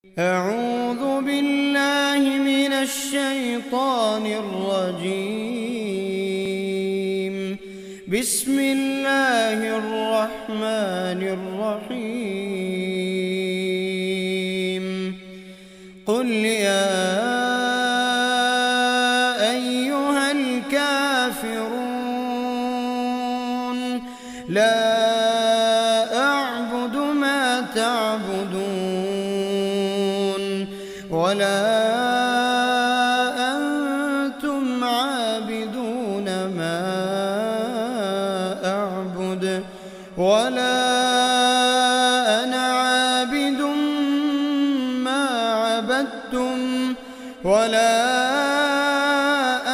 أعوذ بالله من الشيطان الرجيم. بسم الله الرحمن الرحيم. قل يا أيها الكافرون لا أعبد ما تعبدون ولا أنتم عابدون ما أعبد ولا أنا عابد ما عبدتم ولا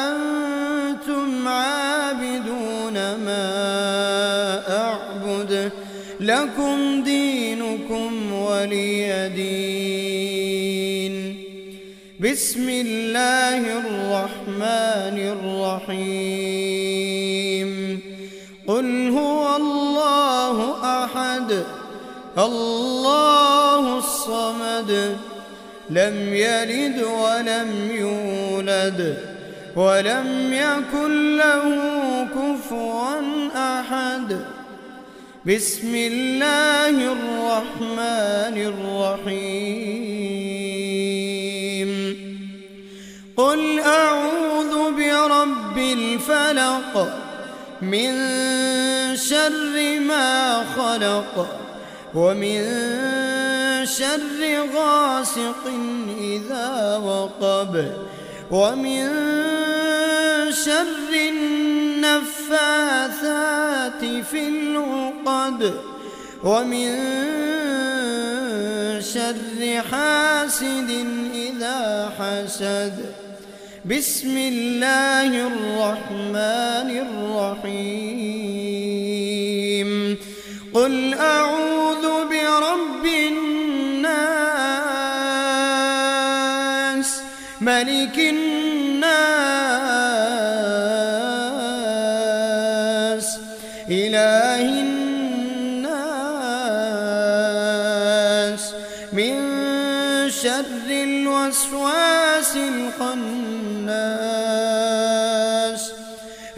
أنتم عابدون ما أعبد لكم دينكم ولي دين. بسم الله الرحمن الرحيم. قل هو الله أحد الله الصمد لم يلد ولم يولد ولم يكن له كفوا أحد. بسم الله الرحمن الرحيم. قل أعوذ برب الفلق من شر ما خلق ومن شر غاسق إذا وقب ومن شر النفاثات في العقد ومن شر حاسد إذا حسد. بسم الله الرحمن الرحيم. قل أعوذ برب الناس ملك الناس إله الناس من شر الوسواس الخناس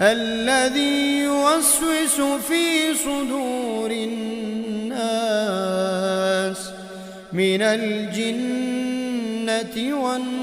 الذي يوسوس في صدور الناس من الجنة والناس.